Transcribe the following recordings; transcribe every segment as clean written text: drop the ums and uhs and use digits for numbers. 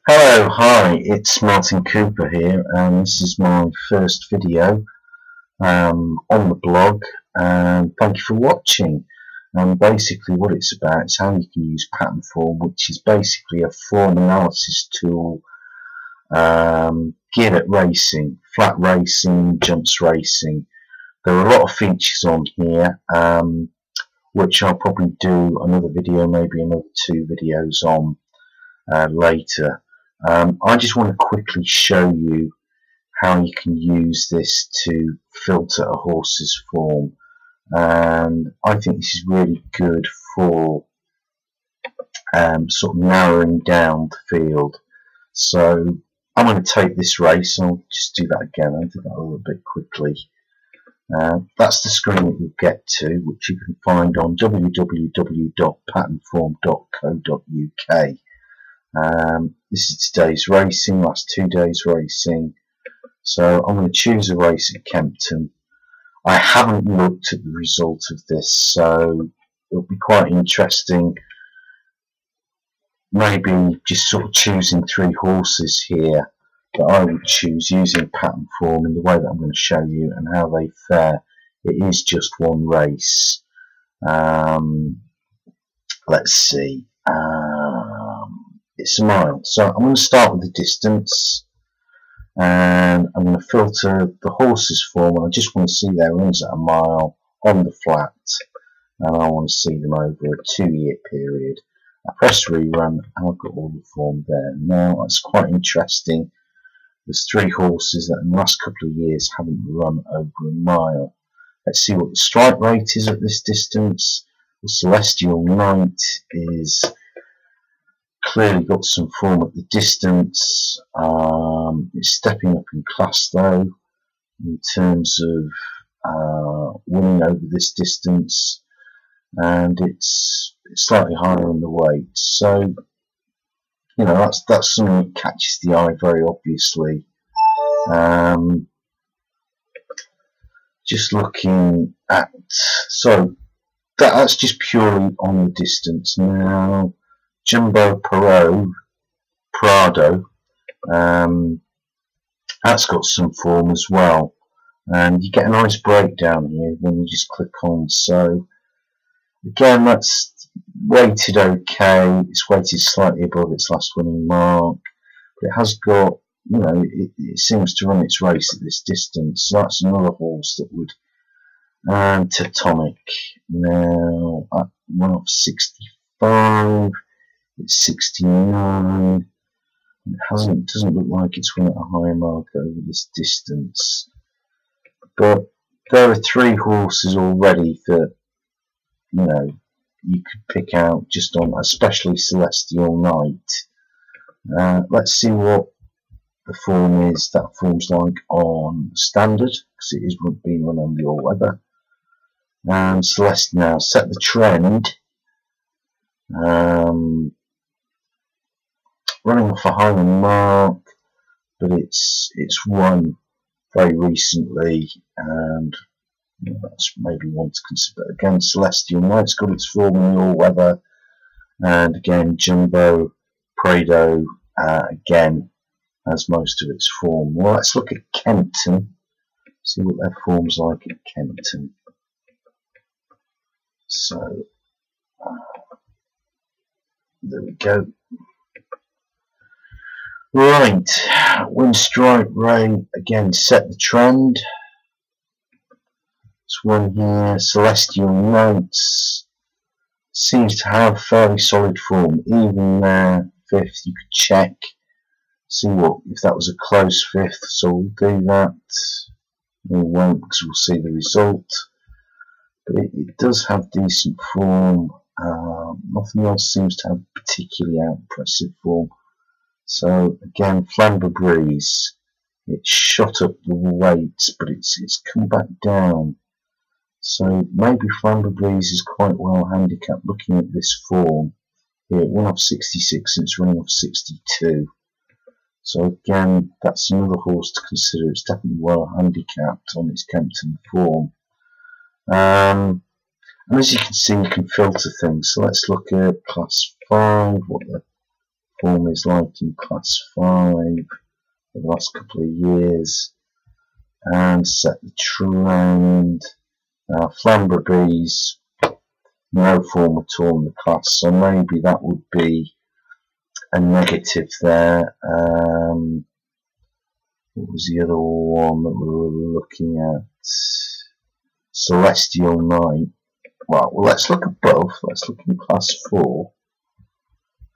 Hello, hi, it's Martin Cooper here, and this is my first video on the blog, and thank you for watching. Basically what it's about is how you can use Patternform, which is basically a form analysis tool geared at racing, flat racing, jumps racing. There are a lot of features on here, which I'll probably do another video, maybe another 2 videos on later. I just want to quickly show you how you can use this to filter a horse's form, and I think this is really good for sort of narrowing down the field. So I'm going to take this race, and I'll just do that again. I'll do that a little bit quickly. That's the screen that you'll get to, which you can find on www.patternform.co.uk. This is today's racing, last 2 days racing. So I'm going to choose a race at Kempton. I haven't looked at the result of this, so it'll be quite interesting. Maybe just sort of choosing 3 horses here that I would choose using Patternform in the way that I'm going to show you and how they fare. It is just one race. Let's see. It's a mile, so I'm going to start with the distance, and I'm going to filter the horse's form, and I just want to see their runs at a mile on the flat, and I want to see them over a 2-year period. I press rerun, and I've got all the form there. Now that's quite interesting. There's 3 horses that in the last couple of years haven't run over a mile. Let's see what the strike rate is at this distance. The Celestial Knight is clearly got some form at the distance. It's stepping up in class though in terms of winning over this distance, and it's slightly higher in the weight. So you know that's something that catches the eye very obviously. Just looking at, so that's just purely on the distance. Now Jumbo Prado, that's got some form as well, and you get a nice breakdown here when you just click on. So again, that's weighted okay. It's weighted slightly above its last winning mark, but it has got, you know, it seems to run its race at this distance. So that's another horse that would Teutonic. Now at 1/65. It's 69. It doesn't look like it's run at a higher mark over this distance. But there are 3 horses already that, you know, you could pick out just on, especially Celestial Knight. Let's see what the form is. That form's like on standard, because it is being run on the all-weather. And Celeste now set the trend. Running off a higher mark, but it's won very recently, and you know, that's maybe one to consider. Again, Celestial Knight's got its form in the all-weather, and again Jumbo Prado again has most of its form. Well, let's look at Kempton, see what their form's like at Kempton. So there we go. Right, win strike rate, again set the trend. This one here, Celestial Knights, seems to have fairly solid form, even there, 5th. You could check, see what if that was a close 5th, so we'll do that. We won't, because we'll see the result, but it does have decent form. Nothing else seems to have particularly impressive form. So again, Flamber Breeze, it's shot up the weight, but it's come back down. So maybe Flamber Breeze is quite well handicapped looking at this form. Here, it went off 66 and it's running off 62. So again, that's another horse to consider. It's definitely well handicapped on its Kempton form. And as you can see, you can filter things. So let's look at class 5, what the form is like in class 5 for the last couple of years, and set the trend. Flamberby's no form at all in the class, so maybe that would be a negative there. What was the other one that we were looking at? Celestial Knight. Well, let's look at both. Let's look in class 4.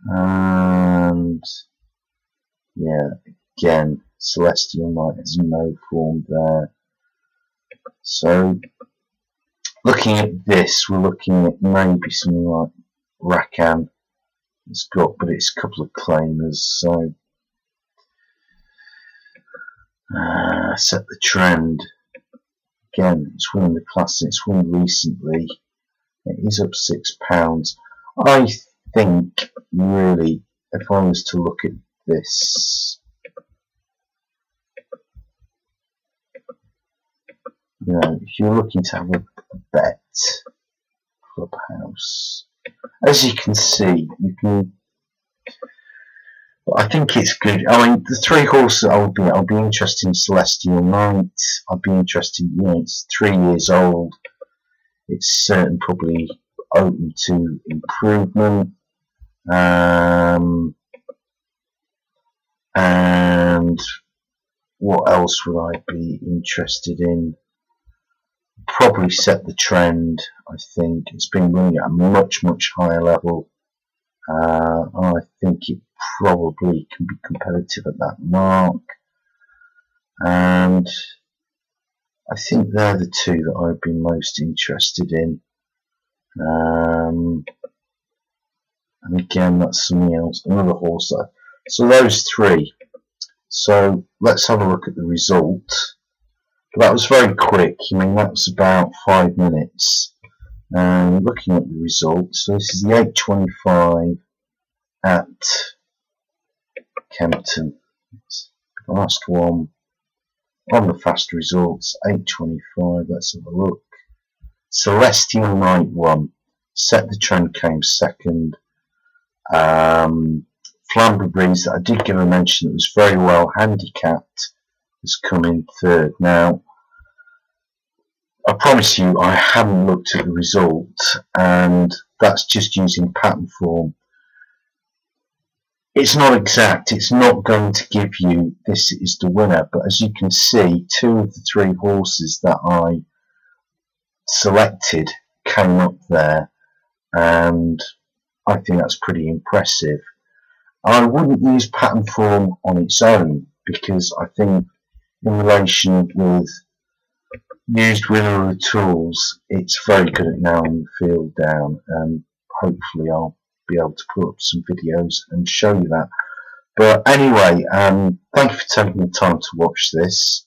And yeah, again, Celestial Knight has no form there. So, looking at this, we're looking at maybe something like Rakan. It's got, but it's a couple of claimers. So, set the trend. Again, it's won the class. It's won recently. It is up £6. I think, really, if I was to look at this, you know, if you're looking to have a bet, Clubhouse, as you can see, you can. But I think it's good. I mean, the 3 horses I'll be interested in. Celestial Knight. I'd be interested. You know, it's 3 years old. It's certainly probably open to improvement. And what else would I be interested in? Probably set the trend. I think it's been running at a much higher level. I think it probably can be competitive at that mark. And I think they're the 2 that I've been most interested in. And again, that's something else, another horse there. So those 3. So let's have a look at the result. That was very quick. I mean, that was about 5 minutes. And looking at the result, so this is the 8.25 at Kempton. The last one on the fast results, 8.25. Let's have a look. Celestial Knight won. Set the Trend came second. Flamberby's, that I did give a mention, that was very well handicapped, has come in third. Now, I promise you, I haven't looked at the result, and that's just using Patternform. It's not exact. It's not going to give you this is the winner, but as you can see, 2 of the 3 horses that I selected came up there, and I think that's pretty impressive. I wouldn't use Patternform on its own, because I think in relation with used with other tools, it's very good at narrowing the field down, and hopefully I'll be able to put up some videos and show you that. But anyway, thank you for taking the time to watch this.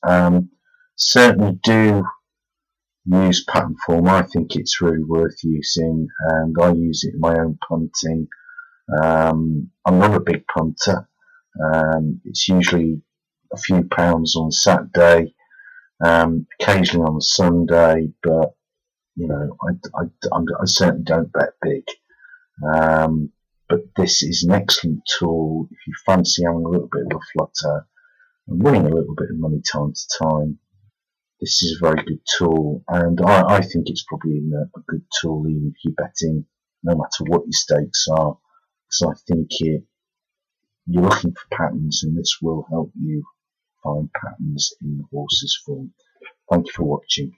Certainly do use Patternform. I think it's really worth using, and I use it in my own punting. I'm not a big punter. It's usually a few pounds on Saturday, occasionally on a Sunday, but you know, I certainly don't bet big. But this is an excellent tool if you fancy having a little bit of a flutter and winning a little bit of money time to time. This is a very good tool, and I think it's probably a good tool even if you're betting, no matter what your stakes are, because I think you're looking for patterns, and this will help you find patterns in the horse's form. Thank you for watching.